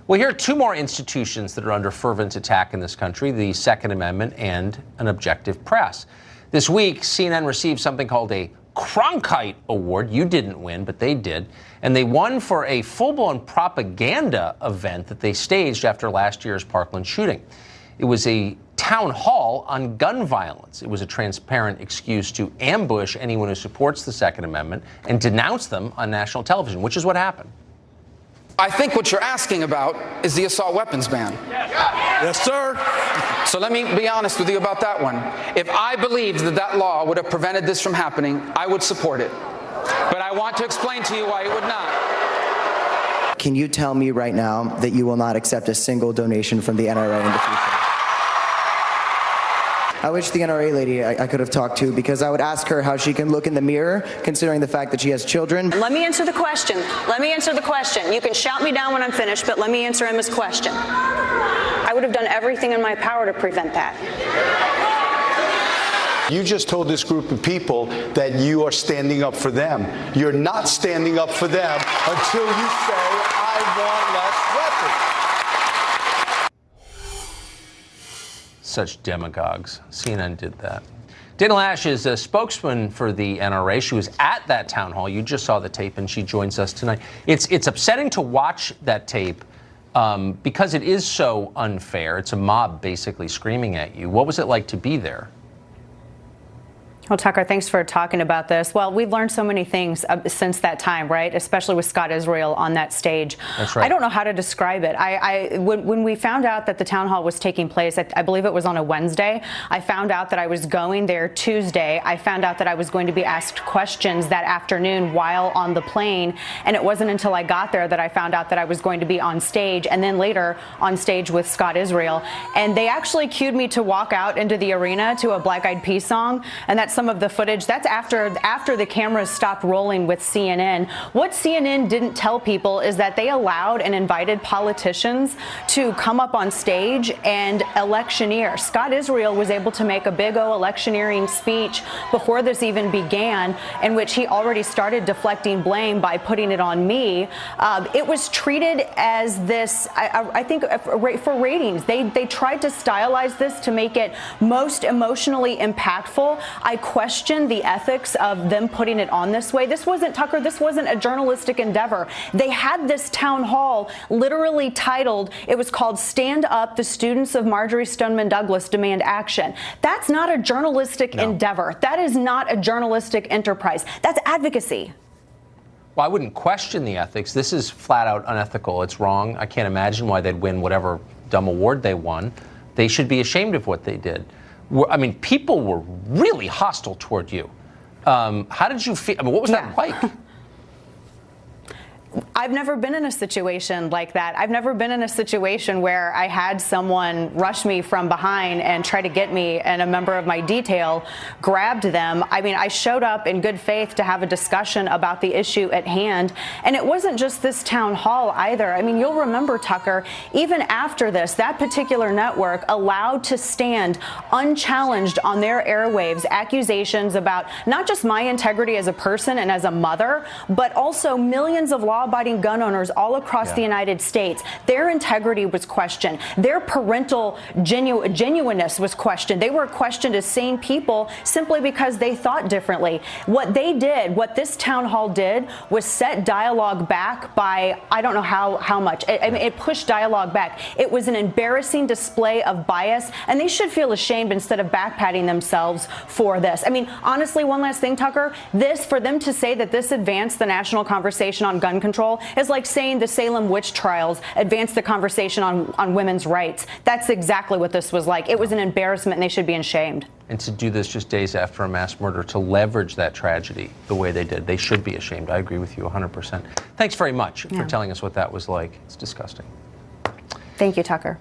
Well, here are two more institutions that are under fervent attack in this country, the Second Amendment and an objective press. This week, CNN received something called a Cronkite Award. You didn't win, but they did. And they won for a full-blown propaganda event that they staged after last year's Parkland shooting. It was a town hall on gun violence. It was a transparent excuse to ambush anyone who supports the Second Amendment and denounce them on national television, which is what happened. I think what you're asking about is the assault weapons ban. Yes, sir. So let me be honest with you about that one. If I believed that that law would have prevented this from happening, I would support it. But I want to explain to you why it would not. Can you tell me right now that you will not accept a single donation from the NRA in the future? I wish the NRA lady I could have talked to, because I would ask her how she can look in the mirror, considering the fact that she has children. Let me answer the question. Let me answer the question. You can shout me down when I'm finished, but let me answer Emma's question. I would have done everything in my power to prevent that. You just told this group of people that you are standing up for them. You're not standing up for them until you say, I want less weapons. Such demagogues. CNN did that. Dana Loesch is a spokesman for the NRA. She was at that town hall. You just saw the tape, and she joins us tonight. It's upsetting to watch that tape because it is so unfair. It's a mob basically screaming at you. What was it like to be there? Well, Tucker, thanks for talking about this. Well, we've learned so many things since that time, right? Especially with Scott Israel on that stage. That's right. I don't know how to describe it. When we found out that the town hall was taking place, I believe it was on a Wednesday, I found out that I was going there Tuesday. I found out that I was going to be asked questions that afternoon while on the plane. And it wasn't until I got there that I found out that I was going to be on stage, and then later on stage with Scott Israel. And they actually cued me to walk out into the arena to a Black Eyed Peas song. And that's some of the footage. That's after the cameras stopped rolling with CNN. What CNN didn't tell people is that they allowed and invited politicians to come up on stage and electioneer. Scott Israel was able to make a big O electioneering speech before this even began, in which he already started deflecting blame by putting it on me. It was treated as this, I think, for ratings. They tried to stylize this to make it most emotionally impactful. I question the ethics of them putting it on this way. This wasn't, Tucker, this wasn't a journalistic endeavor. They had this town hall literally titled, it was called Stand Up, the Students of Marjorie Stoneman Douglas Demand Action. That's not a journalistic endeavor. That is not a journalistic enterprise. That's advocacy. Well, I wouldn't question the ethics. This is flat out unethical. It's wrong. I can't imagine why they'd win whatever dumb award they won. They should be ashamed of what they did. I mean, people were really hostile toward you. How did you feel? I mean, what was that like? I've never been in a situation like that. I've never been in a situation where I had someone rush me from behind and try to get me, and a member of my detail grabbed them. I mean, I showed up in good faith to have a discussion about the issue at hand. And it wasn't just this town hall either. I mean, you'll remember, Tucker, even after this, that particular network allowed to stand unchallenged on their airwaves accusations about not just my integrity as a person and as a mother, but also millions of law-abiding gun owners all across the United States. Their integrity was questioned. Their parental genuineness was questioned. They were questioned as sane people simply because they thought differently. What they did, what this town hall did, was set dialogue back by, I don't know how much. I mean, it pushed dialogue back. It was an embarrassing display of bias, and they should feel ashamed instead of backpatting themselves for this. I mean, honestly, one last thing, Tucker, for them to say that this advanced the national conversation on gun control is like saying the Salem witch trials advanced the conversation on women's rights. That's exactly what this was like. It was an embarrassment, and they should be ashamed. And to do this just days after a mass murder, to leverage that tragedy the way they did, they should be ashamed. I agree with you 100%. Thanks very much for telling us what that was like. It's disgusting. Thank you, Tucker.